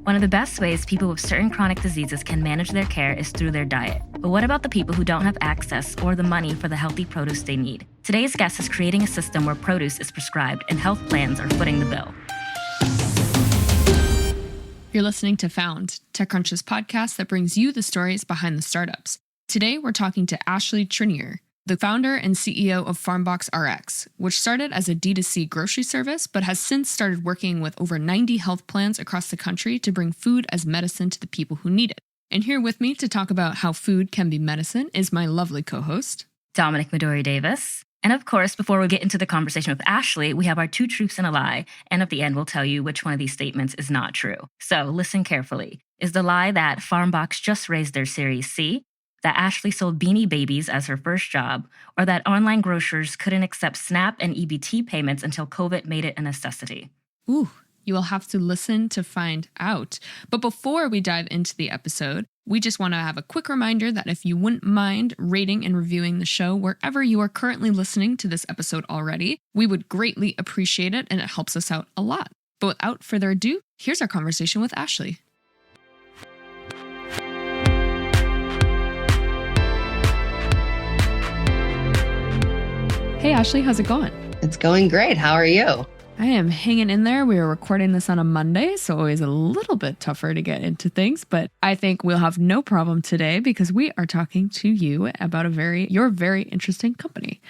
One of the best ways people with certain chronic diseases can manage their care is through their diet. But what about the people who don't have access or the money for the healthy produce they need? Today's guest is creating a system where produce is prescribed and health plans are footing the bill. You're listening to Found, TechCrunch's podcast that brings you the stories behind the startups. Today, we're talking to Ashley Tyrner, the founder and CEO of FarmboxRX, which started as a D2C grocery service, but has since started working with over 90 health plans across the country to bring food as medicine to the people who need it. And here with me to talk about how food can be medicine is my lovely co-host, Dominic Midori-Davis. And of course, before we get into the conversation with Ashley, we have our two truths and a lie. And at the end, we'll tell you which one of these statements is not true. So listen carefully. Is the lie that Farmbox just raised their Series C? That Ashley sold Beanie Babies as her first job, or that online grocers couldn't accept SNAP and EBT payments until COVID made it a necessity? Ooh, you will have to listen to find out. But before we dive into the episode, we just want to have a quick reminder that if you wouldn't mind rating and reviewing the show wherever you are currently listening to this episode already, we would greatly appreciate it and it helps us out a lot. But without further ado, here's our conversation with Ashley. Hey Ashley, how's it going? It's going great. How are you? I am hanging in there. We are recording this on a Monday, so always a little bit tougher to get into things, but I think we'll have no problem today because we are talking to you about your very interesting company.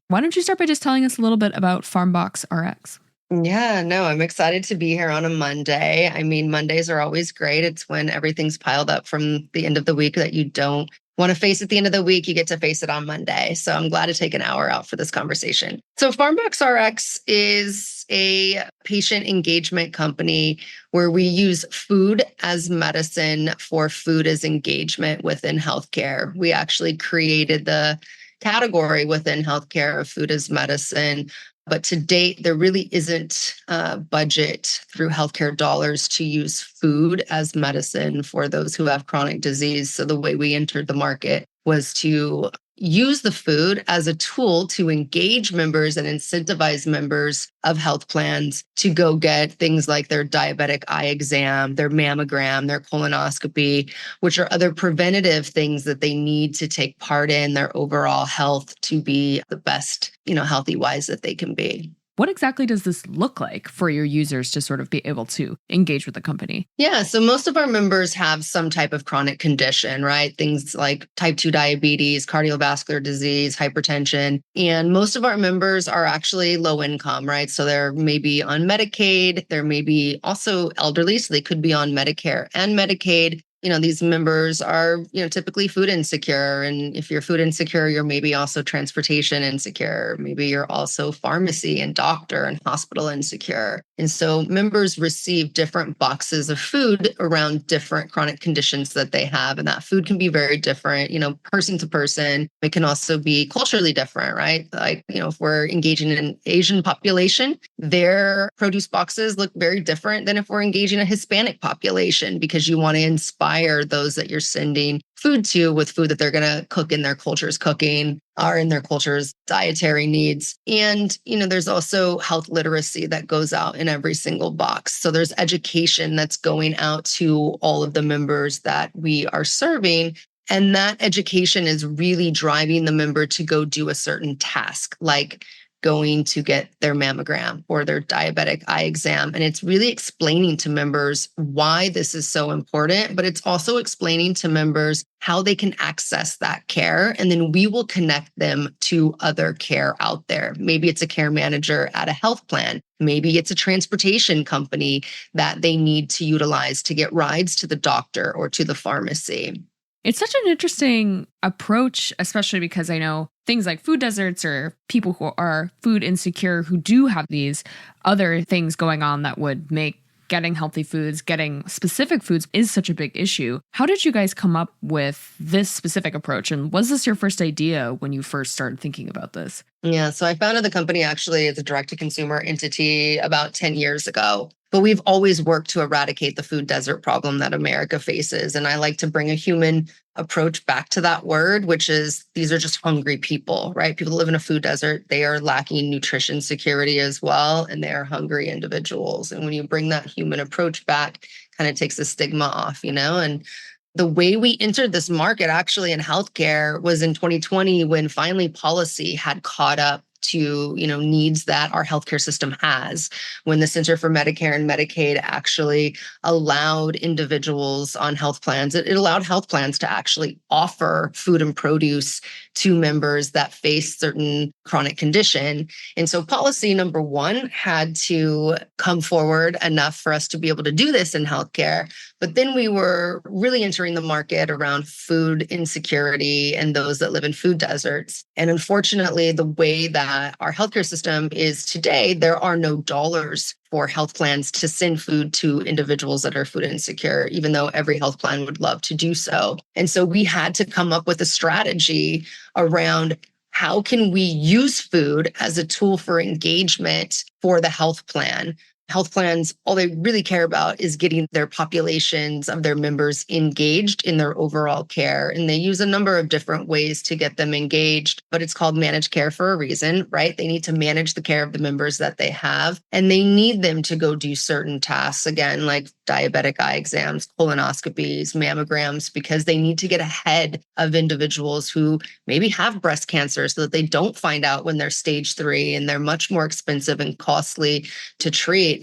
Why don't you start by just telling us a little bit about FarmboxRX? Yeah, no, I'm excited to be here on a Monday. I mean, Mondays are always great. It's when everything's piled up from the end of the week that you don't want to face at the end of the week, you get to face it on Monday. So I'm glad to take an hour out for this conversation. So FarmboxRX is a patient engagement company where we use food as medicine for food as engagement within healthcare. We actually created the category within healthcare of food as medicine. But to date, there really isn't a budget through healthcare dollars to use food as medicine for those who have chronic disease. So the way we entered the market was to use the food as a tool to engage members and incentivize members of health plans to go get things like their diabetic eye exam, their mammogram, their colonoscopy, which are other preventative things that they need to take part in their overall health to be the best, healthy wise that they can be. What exactly does this look like for your users to sort of be able to engage with the company? Yeah, so most of our members have some type of chronic condition, right? Things like type 2 diabetes, cardiovascular disease, hypertension. And most of our members are actually low income, right? So they're maybe on Medicaid. They're maybe also elderly, so they could be on Medicare and Medicaid. These members are, typically food insecure. And if you're food insecure, you're maybe also transportation insecure. Maybe you're also pharmacy and doctor and hospital insecure. And so members receive different boxes of food around different chronic conditions that they have. And that food can be very different, person to person. It can also be culturally different, right? Like, if we're engaging in an Asian population, their produce boxes look very different than if we're engaging a Hispanic population, because you want to inspire those that you're sending food to with food that they're going to cook in their culture's cooking or in their culture's dietary needs. And, there's also health literacy that goes out in every single box. So there's education that's going out to all of the members that we are serving. And that education is really driving the member to go do a certain task, like going to get their mammogram or their diabetic eye exam. And it's really explaining to members why this is so important, but it's also explaining to members how they can access that care. And then we will connect them to other care out there. Maybe it's a care manager at a health plan. Maybe it's a transportation company that they need to utilize to get rides to the doctor or to the pharmacy. It's such an interesting approach, especially because I know things like food deserts or people who are food insecure who do have these other things going on that would make getting healthy foods, getting specific foods is such a big issue. How did you guys come up with this specific approach? And was this your first idea when you first started thinking about this? Yeah. So I founded the company actually as a direct to consumer entity about 10 years ago. But we've always worked to eradicate the food desert problem that America faces. And I like to bring a human approach back to that word, which is these are just hungry people, right? People live in a food desert. They are lacking nutrition security as well. And they are hungry individuals. And when you bring that human approach back, kind of takes the stigma off, And the way we entered this market actually in healthcare was in 2020 when finally policy had caught up to needs that our healthcare system has, when the Center for Medicare and Medicaid actually allowed individuals on health plans, it allowed health plans to actually offer food and produce to members that face certain chronic condition. And so policy number one had to come forward enough for us to be able to do this in healthcare. But then we were really entering the market around food insecurity and those that live in food deserts. And unfortunately, the way that our healthcare system is today, there are no dollars for health plans to send food to individuals that are food insecure, even though every health plan would love to do so. And so we had to come up with a strategy around how can we use food as a tool for engagement for the health plan. Health plans, all they really care about is getting their populations of their members engaged in their overall care. And they use a number of different ways to get them engaged, but it's called managed care for a reason, right? They need to manage the care of the members that they have, and they need them to go do certain tasks, again, like diabetic eye exams, colonoscopies, mammograms, because they need to get ahead of individuals who maybe have breast cancer so that they don't find out when they're stage 3 and they're much more expensive and costly to treat.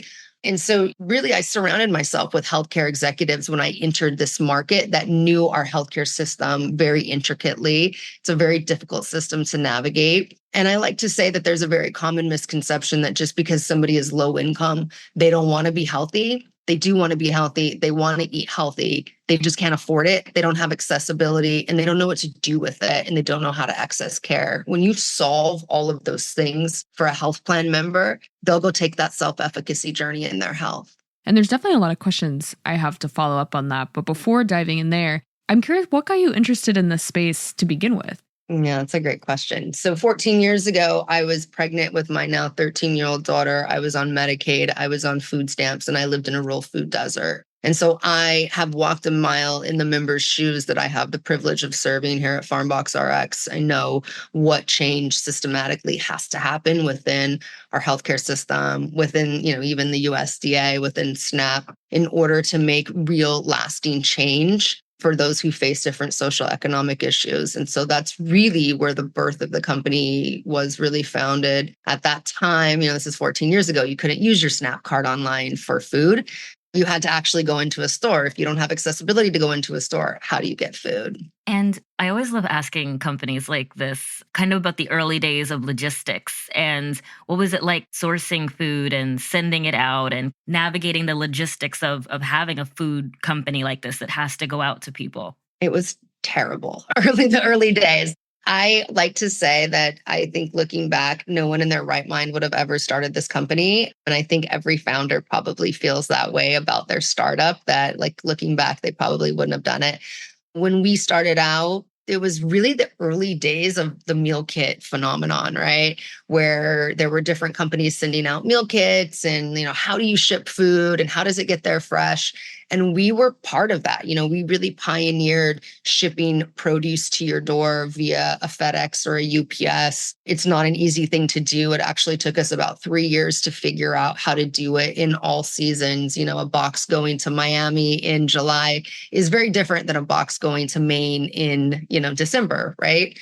And so really, I surrounded myself with healthcare executives when I entered this market that knew our healthcare system very intricately. It's a very difficult system to navigate. And I like to say that there's a very common misconception that just because somebody is low income, they don't want to be healthy. They do want to be healthy. They want to eat healthy. They just can't afford it. They don't have accessibility and they don't know what to do with it. And they don't know how to access care. When you solve all of those things for a health plan member, they'll go take that self-efficacy journey in their health. And there's definitely a lot of questions I have to follow up on that. But before diving in there, I'm curious, what got you interested in this space to begin with? Yeah, that's a great question. So 14 years ago, I was pregnant with my now 13-year-old daughter. I was on Medicaid, I was on food stamps, and I lived in a rural food desert. And so I have walked a mile in the members' shoes that I have the privilege of serving here at FarmboxRX. I know what change systematically has to happen within our healthcare system, within, even the USDA, within SNAP, in order to make real lasting change for those who face different social economic issues. And so that's really where the birth of the company was really founded. At that time, this is 14 years ago, you couldn't use your SNAP card online for food. You had to actually go into a store. If you don't have accessibility to go into a store, how do you get food? And I always love asking companies like this kind of about the early days of logistics and what was it like sourcing food and sending it out and navigating the logistics of having a food company like this that has to go out to people? It was terrible. The early days. I like to say that I think looking back, no one in their right mind would have ever started this company. And I think every founder probably feels that way about their startup, that looking back, they probably wouldn't have done it. When we started out, it was really the early days of the meal kit phenomenon, right? Where there were different companies sending out meal kits and, how do you ship food and how does it get there fresh? And we were part of that. We really pioneered shipping produce to your door via a FedEx or a UPS. It's not an easy thing to do. It actually took us about 3 years to figure out how to do it in all seasons. A box going to Miami in July is very different than a box going to Maine in, December, right?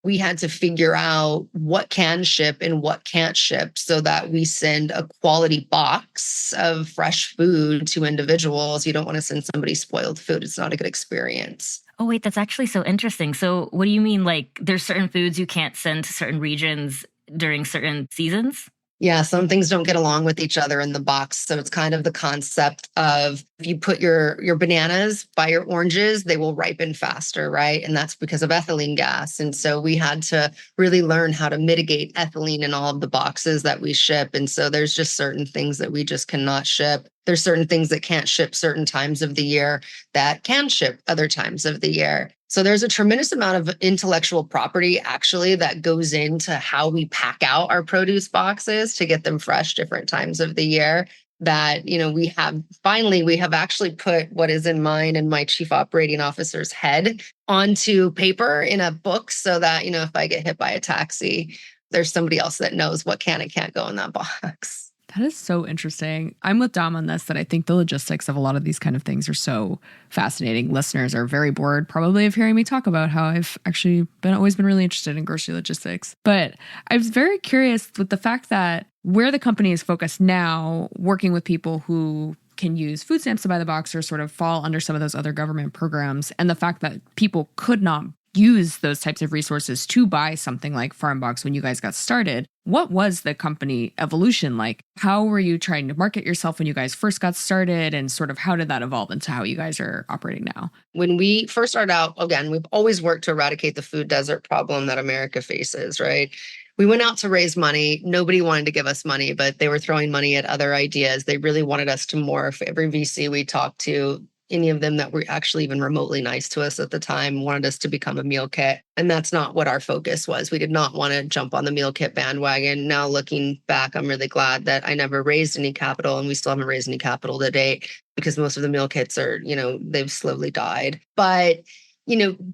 We had to figure out what can ship and what can't ship so that we send a quality box of fresh food to individuals. You don't want to send somebody spoiled food. It's not a good experience. Oh, wait, that's actually so interesting. So what do you mean? Like there's certain foods you can't send to certain regions during certain seasons? Yeah, some things don't get along with each other in the box. So it's kind of the concept of If you put your bananas by your oranges, they will ripen faster, right? And that's because of ethylene gas. And so we had to really learn how to mitigate ethylene in all of the boxes that we ship. And so there's just certain things that we just cannot ship. There's certain things that can't ship certain times of the year that can ship other times of the year. So there's a tremendous amount of intellectual property actually that goes into how we pack out our produce boxes to get them fresh different times of the year. That we have actually put what is in mine and my chief operating officer's head onto paper in a book so that if I get hit by a taxi, there's somebody else that knows what can and can't go in that box. That is so interesting. I'm with Dom on this, that I think the logistics of a lot of these kind of things are so fascinating. Listeners are very bored probably of hearing me talk about how I've actually always been really interested in grocery logistics. But I was very curious with the fact that where the company is focused now, working with people who can use food stamps to buy the box or sort of fall under some of those other government programs, and the fact that people could not use those types of resources to buy something like FarmBox when you guys got started. What was the company evolution like? How were you trying to market yourself when you guys first got started, and sort of how did that evolve into how you guys are operating now? When we first started out, again, we've always worked to eradicate the food desert problem that America faces, right? We went out to raise money. Nobody wanted to give us money, but they were throwing money at other ideas. They really wanted us to morph. Every VC we talked to, any of them that were actually even remotely nice to us at the time, wanted us to become a meal kit. And that's not what our focus was. We did not want to jump on the meal kit bandwagon. Now looking back, I'm really glad that I never raised any capital, and we still haven't raised any capital to date because most of the meal kits are, they've slowly died. But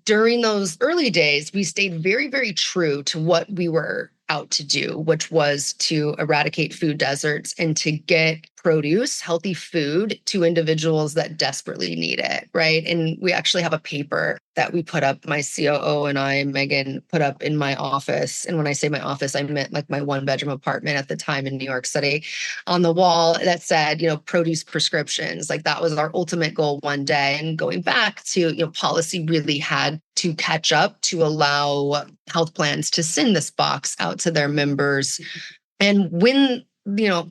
during those early days, we stayed very, very true to what we were out to do, which was to eradicate food deserts and to get produce, healthy food to individuals that desperately need it, right? And we actually have a paper that we put up, my COO and I, Megan, put up in my office. And when I say my office, I meant like my 1-bedroom apartment at the time in New York City, on the wall that said, produce prescriptions. Like that was our ultimate goal one day. And going back to, policy really had to catch up to allow health plans to send this box out to their members. And when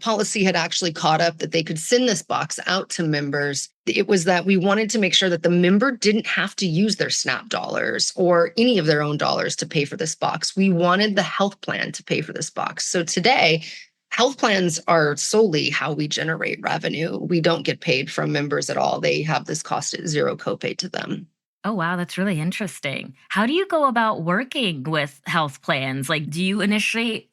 policy had actually caught up that they could send this box out to members, it was that we wanted to make sure that the member didn't have to use their SNAP dollars or any of their own dollars to pay for this box. We wanted the health plan to pay for this box. So today, health plans are solely how we generate revenue. We don't get paid from members at all. They have this cost at zero copay to them. Oh, wow. That's really interesting. How do you go about working with health plans? Like, do you initiate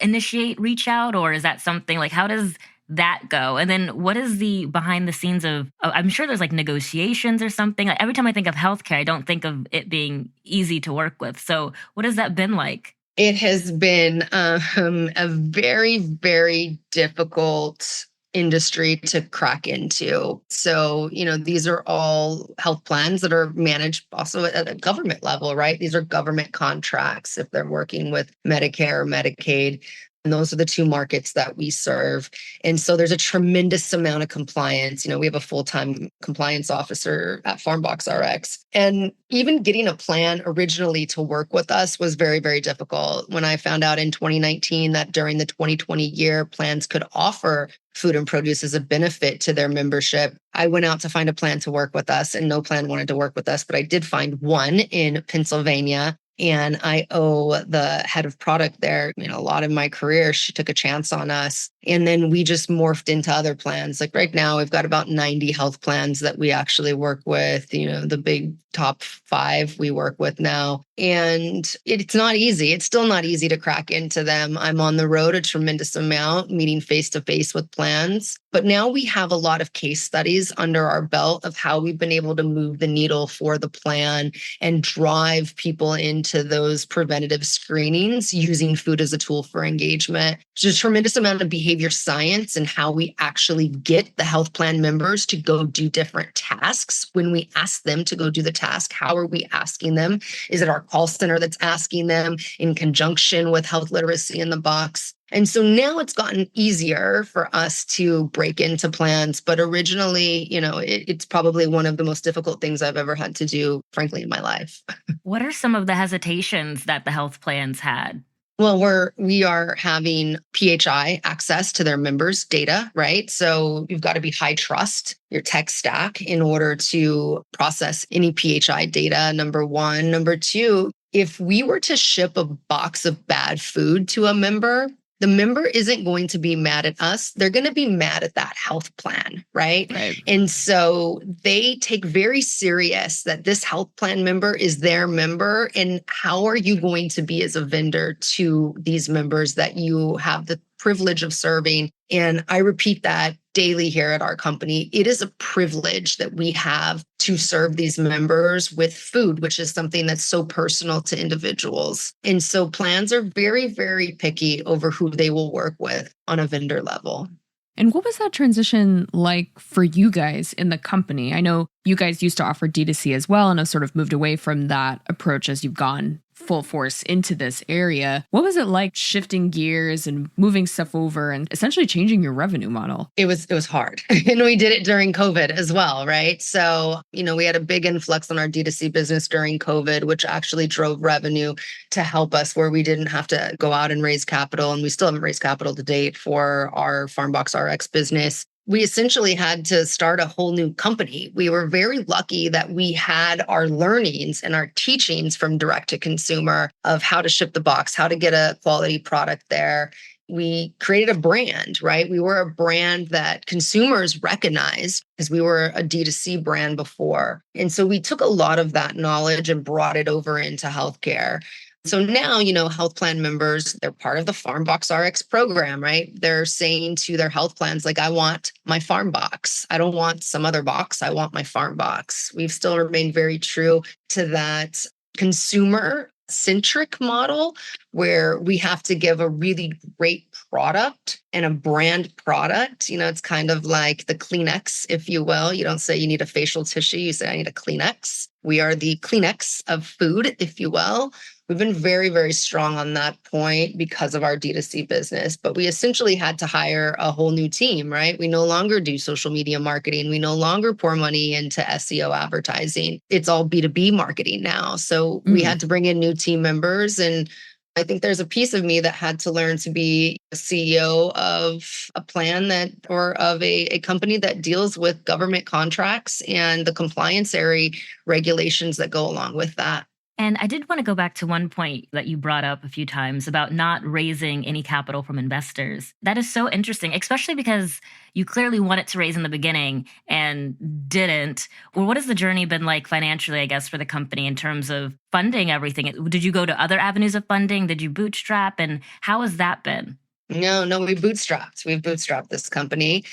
reach out, or is that something like, how does that go? And then what is the behind the scenes of, I'm sure there's like negotiations or something. Like, every time I think of healthcare, I don't think of it being easy to work with. So what has that been like? It has been a very, very difficult industry to crack into. So, these are all health plans that are managed also at a government level, right? These are government contracts if they're working with Medicare or Medicaid. And those are the two markets that we serve. And so there's a tremendous amount of compliance. We have a full-time compliance officer at FarmboxRX. And even getting a plan originally to work with us was very, very difficult. When I found out in 2019 that during the 2020 year, plans could offer food and produce as a benefit to their membership, I went out to find a plan to work with us, and no plan wanted to work with us. But I did find one in Pennsylvania. And I owe the head of product there, a lot of my career. She took a chance on us. And then we just morphed into other plans. Like right now, we've got about 90 health plans that we actually work with, the big top 5 we work with now. And it's not easy. It's still not easy to crack into them. I'm on the road a tremendous amount, meeting face to face with plans. But now we have a lot of case studies under our belt of how we've been able to move the needle for the plan and drive people into those preventative screenings using food as a tool for engagement. There's a tremendous amount of behavior science and how we actually get the health plan members to go do different tasks. When we ask them to go do the task, how are we asking them? Is it our call center that's asking them in conjunction with health literacy in the box? And so now it's gotten easier for us to break into plans. But originally, it's probably one of the most difficult things I've ever had to do, frankly, in my life. What are some of the hesitations that the health plans had? Well, we are having PHI access to their members' data, right? So you've got to be high trust your tech stack in order to process any PHI data, number one. Number two, if we were to ship a box of bad food to a member, the member isn't going to be mad at us. They're going to be mad at that health plan, right? Right. And so they take very serious that this health plan member is their member. And how are you going to be as a vendor to these members that you have the privilege of serving? And I repeat that daily here at our company. It is a privilege that we have to serve these members with food, which is something that's so personal to individuals. And so plans are very, very picky over who they will work with on a vendor level. And what was that transition like for you guys in the company? I know you guys used to offer D2C as well and have sort of moved away from that approach as you've gone full force into this area. What was it like shifting gears and moving stuff over and essentially changing your revenue model? It was hard. And we did it during COVID as well, right? So, we had a big influx on our D2C business during COVID, which actually drove revenue to help us where we didn't have to go out and raise capital. And we still haven't raised capital to date for our FarmboxRX business. We essentially had to start a whole new company. We were very lucky that we had our learnings and our teachings from direct to consumer of how to ship the box, how to get a quality product there. We created a brand, right? We were a brand that consumers recognized because we were a D2C brand before. And so we took a lot of that knowledge and brought it over into healthcare. So now, health plan members, they're part of the FarmboxRX program, right? They're saying to their health plans, like, I want my farm box. I don't want some other box. I want my farm box. We've still remained very true to that consumer centric model where we have to give a really great product and a brand product. It's kind of like the Kleenex, if you will. You don't say you need a facial tissue. You say, I need a Kleenex. We are the Kleenex of food, if you will. We've been very, very strong on that point because of our D2C business, but we essentially had to hire a whole new team, right? We no longer do social media marketing. We no longer pour money into SEO advertising. It's all B2B marketing now. So we had to bring in new team members. And I think there's a piece of me that had to learn to be a CEO of a plan or of a company that deals with government contracts and the compliance area regulations that go along with that. And I did want to go back to one point that you brought up a few times about not raising any capital from investors. That is so interesting, especially because you clearly wanted to raise in the beginning and didn't. Or what has the journey been like financially, I guess, for the company in terms of funding everything? Did you go to other avenues of funding? Did you bootstrap? And how has that been? No, we've bootstrapped this company.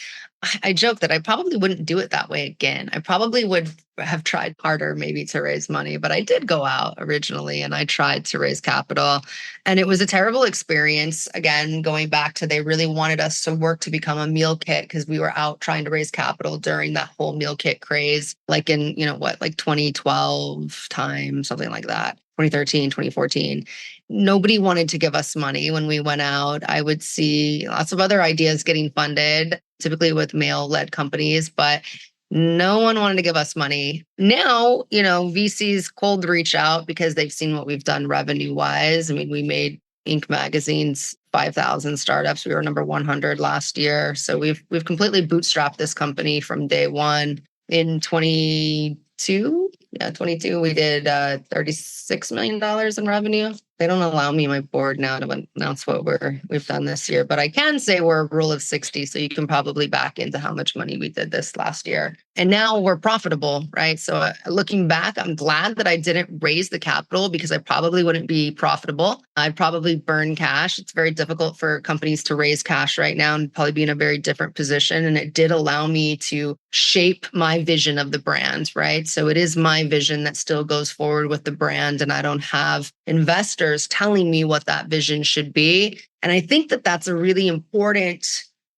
I joke that I probably wouldn't do it that way again. I probably would have tried harder maybe to raise money, but I did go out originally and I tried to raise capital. And it was a terrible experience. Again, going back to they really wanted us to work to become a meal kit because we were out trying to raise capital during that whole meal kit craze, like in, like 2012 time, something like that. 2013, 2014. Nobody wanted to give us money when we went out. I would see lots of other ideas getting funded, typically with male-led companies, but no one wanted to give us money. Now, VCs cold reach out because they've seen what we've done revenue-wise. I mean, we made Inc. magazine's 5,000 startups. We were number 100 last year. So we've completely bootstrapped this company from day one. In 22, we did $36 million in revenue. They don't allow me my board now to announce what we've done this year, but I can say we're a rule of 60. So you can probably back into how much money we did this last year. And now we're profitable, right? So looking back, I'm glad that I didn't raise the capital because I probably wouldn't be profitable. I'd probably burn cash. It's very difficult for companies to raise cash right now and probably be in a very different position. And it did allow me to shape my vision of the brand, right? So it is my vision that still goes forward with the brand. And I don't have investors telling me what that vision should be. And I think that that's a really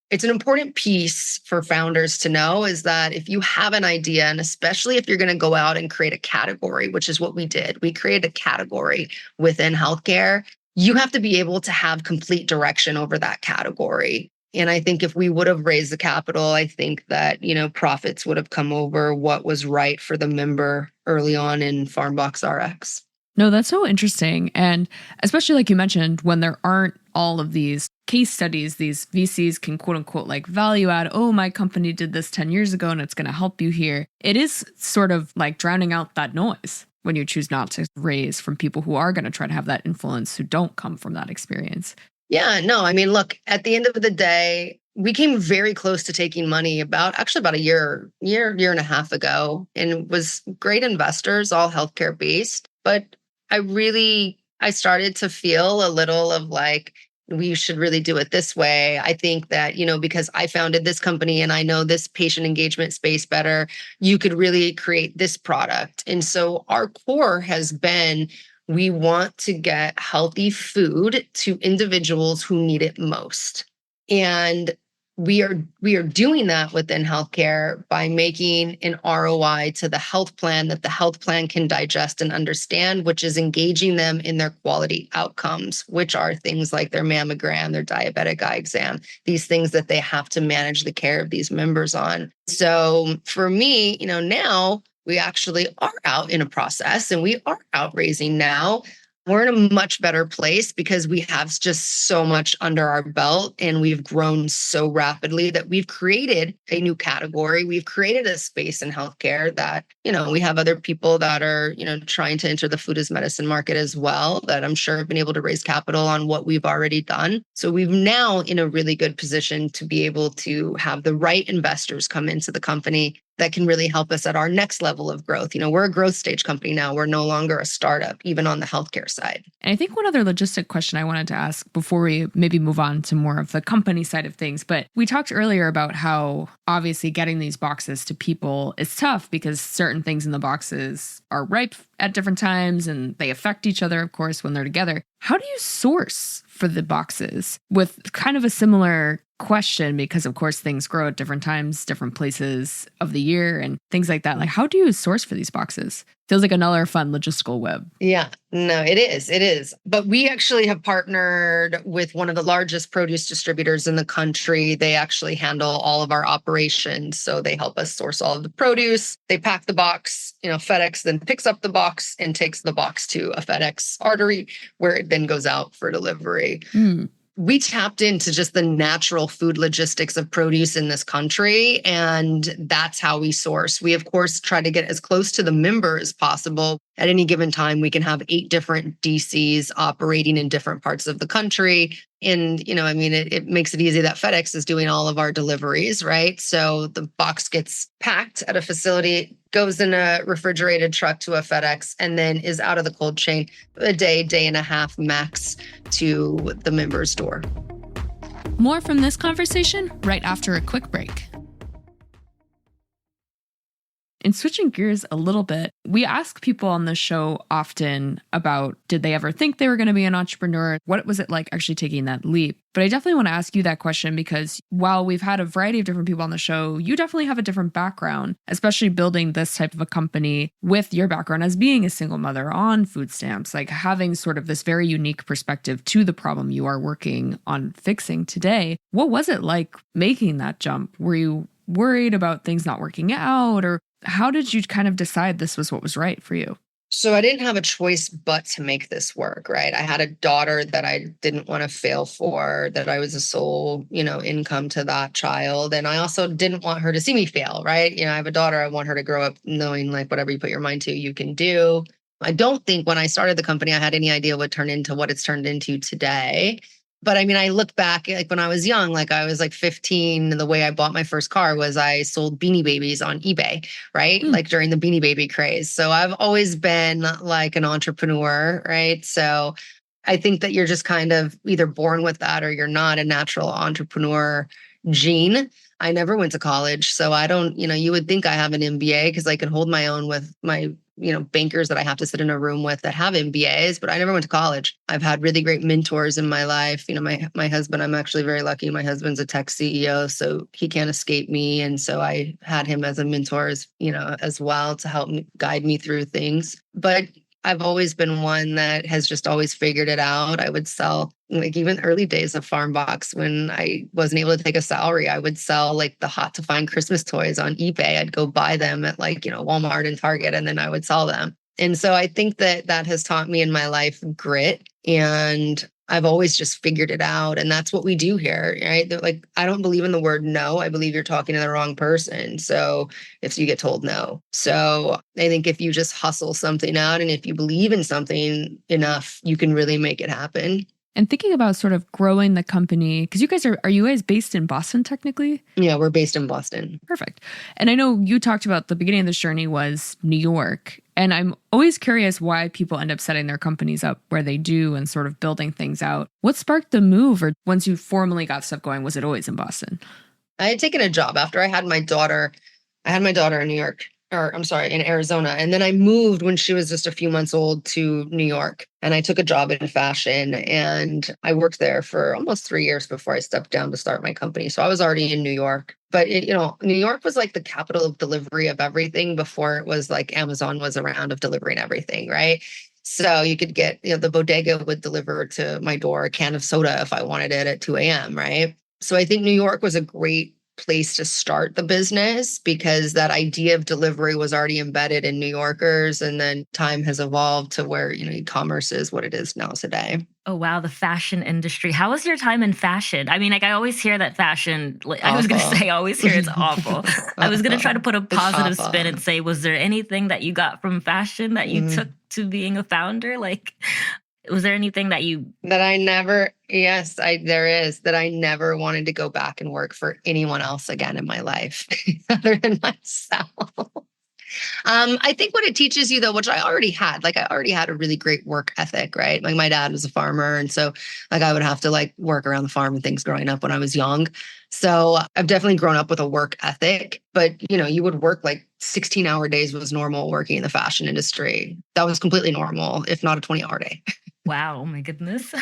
it's an important piece for founders to know is that if you have an idea, and especially if you're going to go out and create a category, which is what we did, we created a category within healthcare, you have to be able to have complete direction over that category. And I think if we would have raised the capital, I think that, profits would have come over what was right for the member early on in FarmboxRX. No, that's so interesting. And especially like you mentioned, when there aren't all of these case studies, these VCs can quote unquote like value add, oh, my company did this 10 years ago and it's going to help you here. It is sort of like drowning out that noise when you choose not to raise from people who are going to try to have that influence, who don't come from that experience. Yeah, no, I mean, look, at the end of the day, we came very close to taking money about a year and a half ago, and it was great investors, all healthcare based. But I started to feel a little of like, we should really do it this way. I think that, because I founded this company and I know this patient engagement space better, you could really create this product. And so our core has been, we want to get healthy food to individuals who need it most. And we are doing that within healthcare by making an ROI to the health plan that the health plan can digest and understand, which is engaging them in their quality outcomes, which are things like their mammogram, their diabetic eye exam, these things that they have to manage the care of these members on. So for me, now we actually are out in a process and we are out raising now. We're in a much better place because we have just so much under our belt and we've grown so rapidly that we've created a new category. We've created a space in healthcare that, we have other people that are, trying to enter the food as medicine market as well, that I'm sure have been able to raise capital on what we've already done. So we've now in a really good position to be able to have the right investors come into the company that can really help us at our next level of growth. We're a growth stage company now. We're no longer a startup, even on the healthcare side. And I think one other logistic question I wanted to ask before we maybe move on to more of the company side of things, but we talked earlier about how obviously getting these boxes to people is tough because certain things in the boxes are ripe at different times and they affect each other, of course, when they're together. How do you source for the boxes with kind of a similar question? Because of course things grow at different times, different places of the year and things like that. Like, how do you source for these boxes? Feels like another fun logistical web. Yeah, no, it is. It is. But we actually have partnered with one of the largest produce distributors in the country. They actually handle all of our operations. So they help us source all of the produce. They pack the box, FedEx then picks up the box and takes the box to a FedEx artery where it then goes out for delivery. We tapped into just the natural food logistics of produce in this country, and that's how we source. We, of course, try to get as close to the member as possible. At any given time, we can have 8 different DCs operating in different parts of the country. And, it makes it easy that FedEx is doing all of our deliveries, right? So the box gets packed at a facility, goes in a refrigerated truck to a FedEx, and then is out of the cold chain a day and a half max to the member's door. More from this conversation right after a quick break. And switching gears a little bit, we ask people on the show often about, did they ever think they were going to be an entrepreneur? What was it like actually taking that leap? But I definitely want to ask you that question because while we've had a variety of different people on the show, you definitely have a different background, especially building this type of a company with your background as being a single mother on food stamps, like having sort of this very unique perspective to the problem you are working on fixing today. What was it like making that jump? Were you worried about things not working out, or how did you kind of decide this was what was right for you? So I didn't have a choice but to make this work, right? I had a daughter that I didn't want to fail for, that I was a sole, income to that child. And I also didn't want her to see me fail, right? I have a daughter. I want her to grow up knowing like whatever you put your mind to, you can do. I don't think when I started the company, I had any idea what turned into what it's turned into today. But I look back, like when I was young, like I was like 15, and the way I bought my first car was I sold Beanie Babies on eBay, right? Like during the Beanie Baby craze. So I've always been like an entrepreneur, right? So I think that you're just kind of either born with that or you're not a natural entrepreneur gene. I never went to college, so I don't, you would think I have an MBA because I can hold my own with my bankers that I have to sit in a room with that have MBAs, but I never went to college. I've had really great mentors in my life. My husband, I'm actually very lucky. My husband's a tech CEO, so he can't escape me. And so I had him as a mentor, as well to help me guide me through things. But I've always been one that has just always figured it out. I would sell, like even early days of FarmBox, when I wasn't able to take a salary, I would sell like the hot to find Christmas toys on eBay. I'd go buy them at like, Walmart and Target, and then I would sell them. And so I think that that has taught me in my life grit, and I've always just figured it out. And that's what we do here, right? Like, I don't believe in the word no. I believe you're talking to the wrong person. So if you get told no. So I think if you just hustle something out and if you believe in something enough, you can really make it happen. And thinking about sort of growing the company, because you guys are you guys based in Boston technically? Yeah, we're based in Boston. Perfect. And I know you talked about the beginning of this journey was New York. And I'm always curious why people end up setting their companies up where they do and sort of building things out. What sparked the move? Or once you formally got stuff going, was it always in Boston? I had taken a job after I had my daughter. I had my daughter in New York, or I'm sorry, in Arizona. And then I moved when she was just a few months old to New York. And I took a job in fashion, and I worked there for almost 3 years before I stepped down to start my company. So I was already in New York. But New York was like the capital of delivery of everything before it was like Amazon was around of delivering everything, right? So you could get, the bodega would deliver to my door a can of soda if I wanted it at 2 a.m., right? So I think New York was a great place to start the business because that idea of delivery was already embedded in New Yorkers. And then time has evolved to where, e-commerce is what it is now today. Oh, wow. The fashion industry. How was your time in fashion? I mean, like, I always hear that fashion, like, I was going to say, I always hear it's awful. I was going to try to put a positive spin and say, was there anything that you got from fashion that you took to being a founder? Like, was there anything that I never, yes, there is, that I never wanted to go back and work for anyone else again in my life other than myself? I think what it teaches you though, which I already had, like I already had a really great work ethic, right? Like my dad was a farmer. And so like I would have to like work around the farm and things growing up when I was young. So I've definitely grown up with a work ethic, but you would work like 16-hour days was normal working in the fashion industry. That was completely normal, if not a 20-hour day. wow, oh my goodness.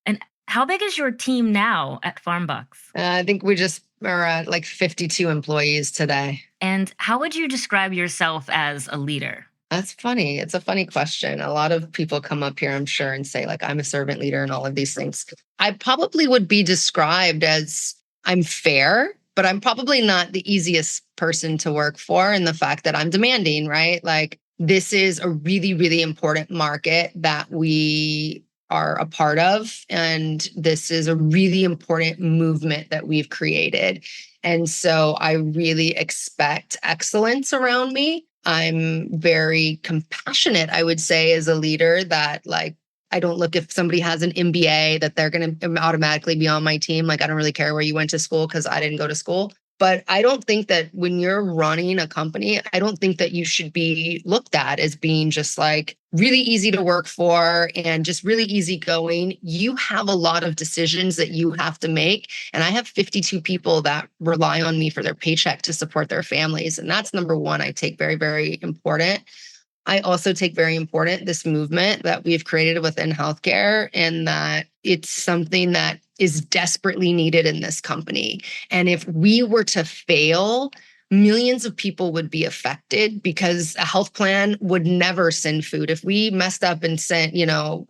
And how big is your team now at FarmBox? I think we just are at like 52 employees today. And how would you describe yourself as a leader? That's funny. It's a funny question. A lot of people come up here, I'm sure, and say, like, I'm a servant leader and all of these things. I probably would be described as I'm fair, but I'm probably not the easiest person to work for in the fact that I'm demanding, right? Like, this is a really, really important market that we are a part of. And this is a really important movement that we've created. And so I really expect excellence around me. I'm very compassionate, I would say, as a leader, that like, I don't look if somebody has an MBA that they're going to automatically be on my team. Like, I don't really care where you went to school because I didn't go to school. But I don't think that when you're running a company, I don't think that you should be looked at as being just like really easy to work for and just really easygoing. You have a lot of decisions that you have to make. And I have 52 people that rely on me for their paycheck to support their families. And that's number one, I take very, very important. I also take very important this movement that we've created within healthcare, and that it's something that is desperately needed in this company. And if we were to fail, millions of people would be affected because a health plan would never send food. If we messed up and sent,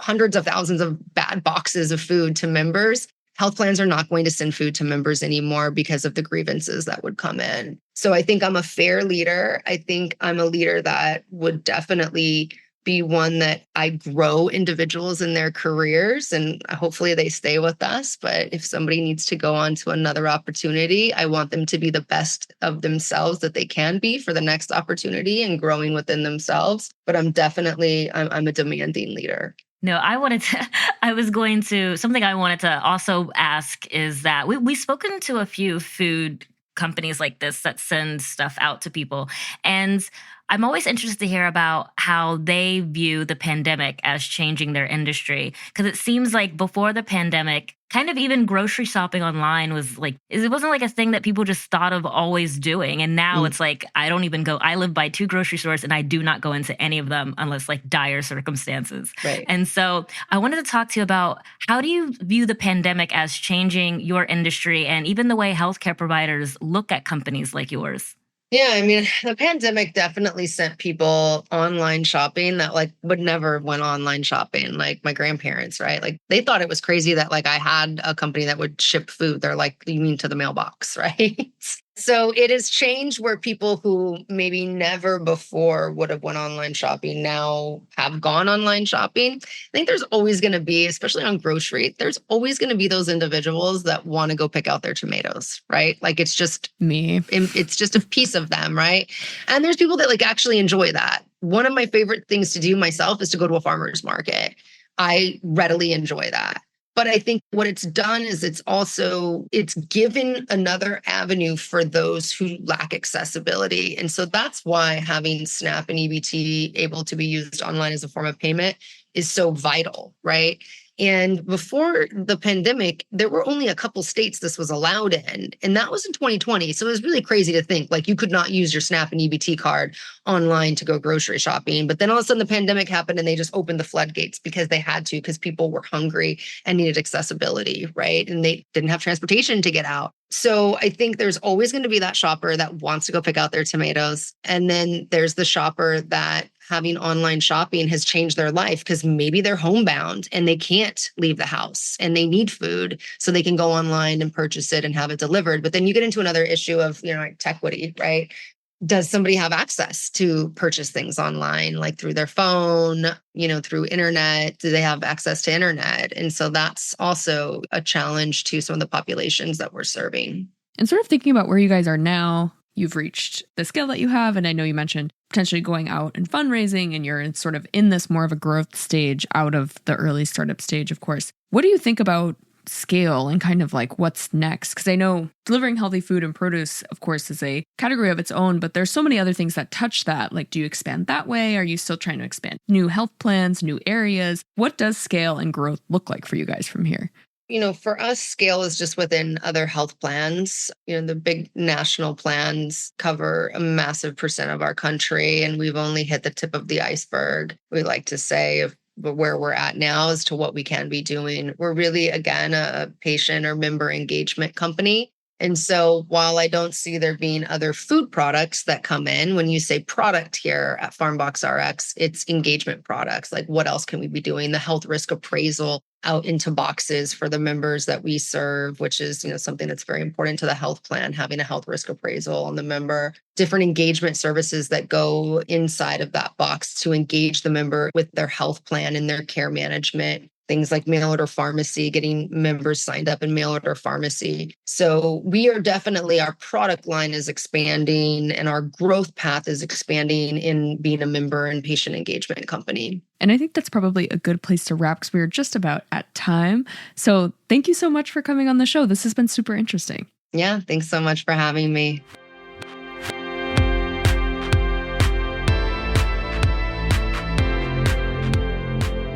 hundreds of thousands of bad boxes of food to members, health plans are not going to send food to members anymore because of the grievances that would come in. So I think I'm a fair leader. I think I'm a leader that would definitely be one that I grow individuals in their careers, and hopefully they stay with us. But if somebody needs to go on to another opportunity, I want them to be the best of themselves that they can be for the next opportunity and growing within themselves. But I'm a demanding leader. No, something I wanted to also ask is that we've spoken to a few food companies like this that send stuff out to people. And I'm always interested to hear about how they view the pandemic as changing their industry. Because it seems like before the pandemic, kind of even grocery shopping online was like, it wasn't like a thing that people just thought of always doing. And now it's like, I don't even go, I live by 2 grocery stores and I do not go into any of them unless like dire circumstances. Right. And so I wanted to talk to you about, how do you view the pandemic as changing your industry and even the way healthcare providers look at companies like yours? Yeah, I mean, the pandemic definitely sent people online shopping that like would never went online shopping, like my grandparents, right? Like they thought it was crazy that like I had a company that would ship food. They're like, you mean to the mailbox, right? So it has changed where people who maybe never before would have went online shopping now have gone online shopping. I think there's always going to be, especially on grocery, there's always going to be those individuals that want to go pick out their tomatoes, right? Like it's just Me. It's just a piece of them, right? And there's people that like actually enjoy that. One of my favorite things to do myself is to go to a farmer's market. I readily enjoy that. But I think what it's done is it's given another avenue for those who lack accessibility. And so that's why having SNAP and EBT able to be used online as a form of payment is so vital, right? And before the pandemic, there were only a couple states this was allowed in, and that was in 2020. So it was really crazy to think like you could not use your SNAP and EBT card online to go grocery shopping. But then all of a sudden the pandemic happened and they just opened the floodgates because they had to, because people were hungry and needed accessibility, right? And they didn't have transportation to get out. So I think there's always going to be that shopper that wants to go pick out their tomatoes. And then there's the shopper that having online shopping has changed their life because maybe they're homebound and they can't leave the house and they need food so they can go online and purchase it and have it delivered. But then you get into another issue of, like tequity, right? Does somebody have access to purchase things online, like through their phone, through internet? Do they have access to internet? And so that's also a challenge to some of the populations that we're serving. And sort of thinking about where you guys are now, you've reached the scale that you have. And I know you mentioned potentially going out and fundraising, and you're sort of in this more of a growth stage out of the early startup stage, of course. What do you think about scale and kind of like what's next? Because I know delivering healthy food and produce, of course, is a category of its own, but there's so many other things that touch that. Like, do you expand that way? Are you still trying to expand new health plans, new areas? What does scale and growth look like for you guys from here? For us, scale is just within other health plans. The big national plans cover a massive percent of our country, and we've only hit the tip of the iceberg. We like to say of where we're at now as to what we can be doing. We're really, again, a patient or member engagement company. And so while I don't see there being other food products that come in, when you say product here at FarmboxRX, it's engagement products. Like what else can we be doing? The health risk appraisal out into boxes for the members that we serve, which is, something that's very important to the health plan, having a health risk appraisal on the member, different engagement services that go inside of that box to engage the member with their health plan and their care management. Things like mail order pharmacy, getting members signed up in mail order pharmacy. So we are definitely, our product line is expanding and our growth path is expanding in being a member and patient engagement company. And I think that's probably a good place to wrap because we're just about at time. So thank you so much for coming on the show. This has been super interesting. Yeah, thanks so much for having me.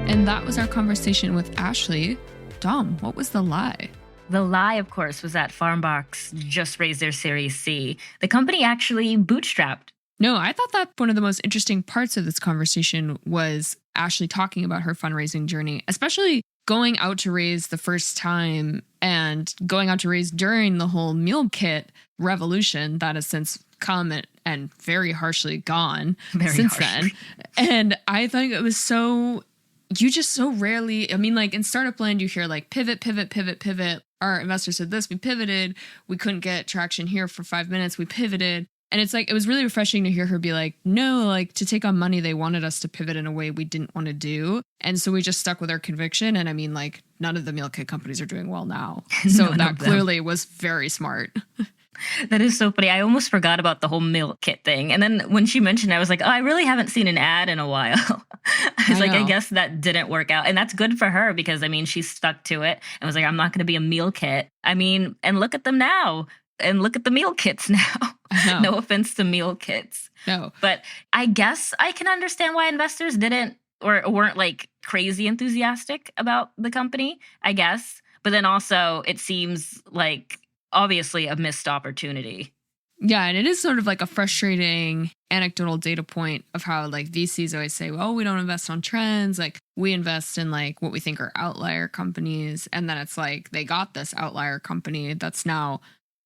And that was our conversation with Ashley. Dom, what was the lie? The lie, of course, was that Farmbox just raised their Series C. The company actually bootstrapped. No, I thought that one of the most interesting parts of this conversation was Ashley talking about her fundraising journey, especially going out to raise the first time and going out to raise during the whole meal kit revolution that has since come and very harshly gone then. And I think it was so... You just so rarely, like in startup land, you hear like pivot. Our investor said this, we pivoted. We couldn't get traction here for 5 minutes. We pivoted. And it's like, it was really refreshing to hear her be like, no, like to take on money, they wanted us to pivot in a way we didn't want to do. And so we just stuck with our conviction. And like none of the meal kit companies are doing well now. So that clearly was very smart. That is so funny. I almost forgot about the whole meal kit thing. And then when she mentioned it, I was like, oh, I really haven't seen an ad in a while. I guess that didn't work out. And that's good for her because, she stuck to it and was like, I'm not going to be a meal kit. And look at them now. And look at the meal kits now. No offense to meal kits. No. But I guess I can understand why investors didn't or weren't like crazy enthusiastic about the company, I guess. But then also it seems like obviously a missed opportunity. Yeah, and it is sort of like a frustrating anecdotal data point of how like VCs always say, well, we don't invest on trends. Like we invest in like what we think are outlier companies. And then it's like they got this outlier company that's now,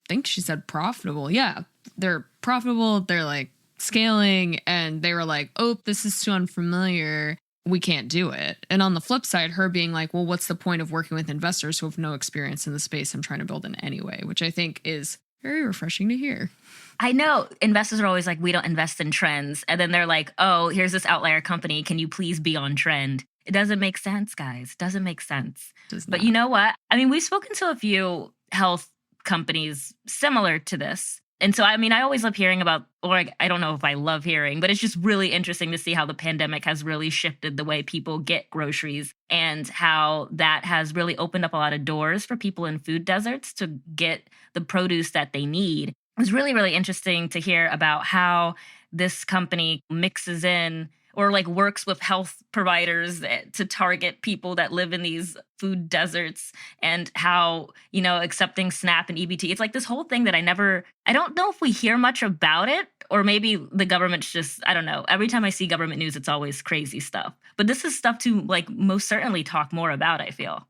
I think she said profitable. Yeah, they're profitable. They're like scaling and they were like, oh, this is too unfamiliar. We can't do it. And on the flip side, her being like, well, what's the point of working with investors who have no experience in the space I'm trying to build in anyway, which I think is Very refreshing to hear. I know investors are always like, we don't invest in trends. And then they're like, oh, here's this outlier company. Can you please be on trend? It doesn't make sense, guys. Doesn't make sense. But you know what? I mean, we've spoken to a few health companies similar to this. And so, I mean, I always love hearing about, or I don't know if I love hearing, but it's just really interesting to see how the pandemic has really shifted the way people get groceries and how that has really opened up a lot of doors for people in food deserts to get the produce that they need. It was really, really interesting to hear about how this company mixes in or like works with health providers to target people that live in these food deserts, and how, accepting SNAP and EBT. It's like this whole thing that I don't know if we hear much about it, or maybe the government's just, I don't know. Every time I see government news, it's always crazy stuff. But this is stuff to like most certainly talk more about, I feel.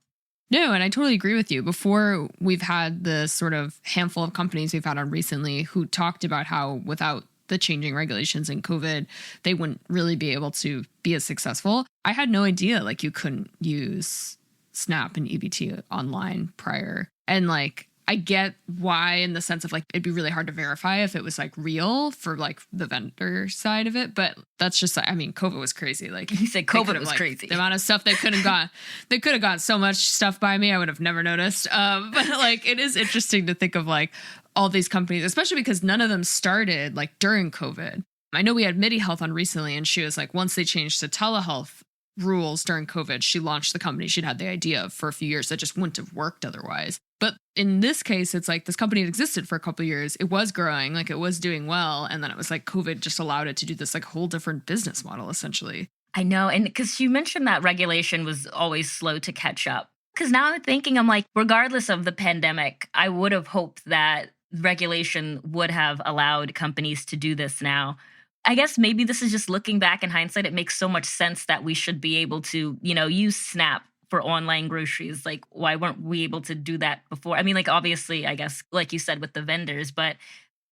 No, and I totally agree with you. Before, we've had the sort of handful of companies we've had on recently who talked about how without the changing regulations and COVID, they wouldn't really be able to be as successful. I had no idea like you couldn't use SNAP and EBT online prior. And like, I get why, in the sense of like, it'd be really hard to verify if it was like real for like the vendor side of it. But that's just, I mean, COVID was crazy. Like you said, COVID was crazy. The amount of stuff they could have got so much stuff by me, I would have never noticed. But like, it is interesting to think of like all these companies, especially because none of them started like during COVID. I know we had MIDI Health on recently, and she was like, once they changed to telehealth rules during COVID, she launched the company she'd had the idea of for a few years that just wouldn't have worked otherwise. But in this case, it's like this company had existed for a couple of years. It was growing, like it was doing well. And then it was like COVID just allowed it to do this like whole different business model, essentially. I know. And because you mentioned that regulation was always slow to catch up. Because now I'm thinking, I'm like, regardless of the pandemic, I would have hoped that regulation would have allowed companies to do this now. I guess maybe this is just looking back in hindsight. It makes so much sense that we should be able to, use SNAP for online groceries. Like, why weren't we able to do that before? I mean, like, obviously, I guess, like you said, with the vendors, but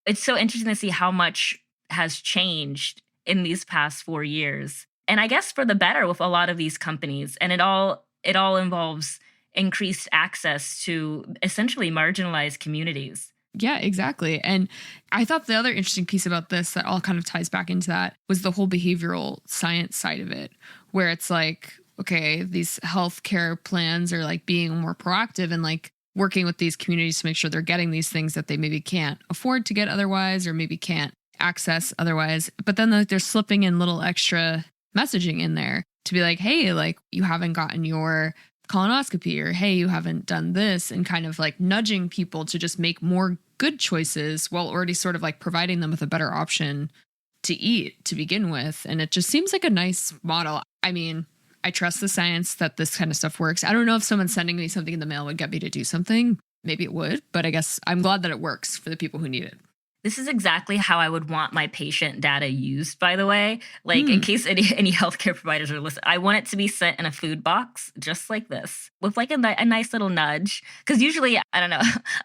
it's so interesting to see how much has changed in these past 4 years. And I guess for the better with a lot of these companies. And it all involves increased access to essentially marginalized communities. Yeah, exactly. And I thought the other interesting piece about this that all kind of ties back into that was the whole behavioral science side of it, where it's like, okay, these healthcare plans are like being more proactive and like working with these communities to make sure they're getting these things that they maybe can't afford to get otherwise, or maybe can't access otherwise. But then like, they're slipping in little extra messaging in there to be like, hey, like you haven't gotten your colonoscopy, or hey, you haven't done this, and kind of like nudging people to just make more good choices while already sort of like providing them with a better option to eat to begin with. And it just seems like a nice model. I mean, I trust the science that this kind of stuff works. I don't know if someone sending me something in the mail would get me to do something. Maybe it would, but I guess I'm glad that it works for the people who need it. This is exactly how I would want my patient data used, by the way. Like, in case any healthcare providers are listening, I want it to be sent in a food box, just like this, with like a nice little nudge. Because usually, I don't know,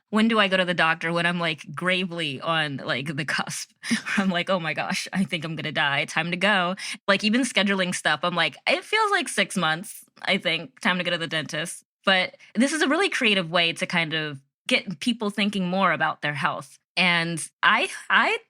when do I go to the doctor? When I'm like gravely on like the cusp. I'm like, oh my gosh, I think I'm going to die. Time to go. Like, even scheduling stuff, I'm like, it feels like 6 months, I think. Time to go to the dentist. But this is a really creative way to kind of get people thinking more about their health. And I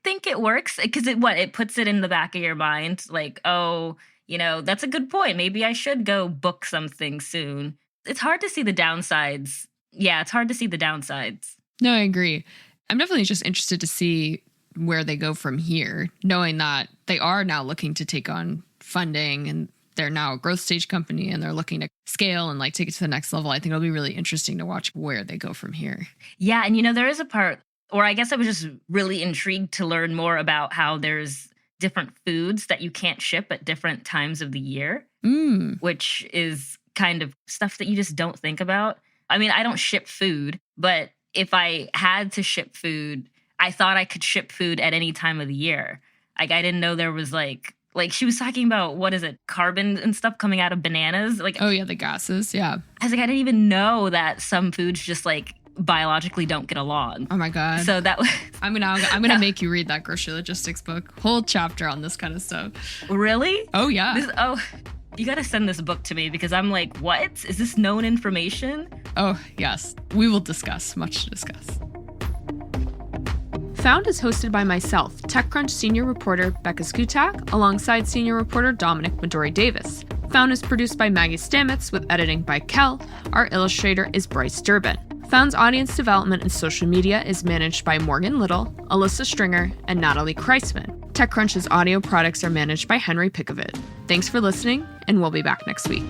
think it works because it puts it in the back of your mind, like, oh, that's a good point. Maybe I should go book something soon. It's hard to see the downsides. Yeah, it's hard to see the downsides. No, I agree. I'm definitely just interested to see where they go from here, knowing that they are now looking to take on funding, and they're now a growth stage company, and they're looking to scale and like take it to the next level. I think it'll be really interesting to watch where they go from here. Yeah. And, there is a part, or I guess I was just really intrigued to learn more about how there's different foods that you can't ship at different times of the year, which is kind of stuff that you just don't think about. I mean, I don't ship food, but if I had to ship food, I thought I could ship food at any time of the year. Like, I didn't know there was like she was talking about, what is it, carbon and stuff coming out of bananas? Like, oh yeah, the gases. Yeah. I was like, I didn't even know that some foods just like biologically don't get along. Oh my God. So that was I'm gonna make you read that grocery logistics book. Whole chapter on this kind of stuff. Really? Oh yeah. You gotta send this book to me, because I'm like, what? Is this known information? Oh yes. We will discuss. Much to discuss. Found is hosted by myself, TechCrunch senior reporter Becca Skutak, alongside senior reporter Dominic Midori-Davis. Found is produced by Maggie Stamets with editing by Kel. Our illustrator is Bryce Durbin. Found's audience development and social media is managed by Morgan Little, Alyssa Stringer, and Natalie Kreisman. TechCrunch's audio products are managed by Henry Pickavid. Thanks for listening, and we'll be back next week.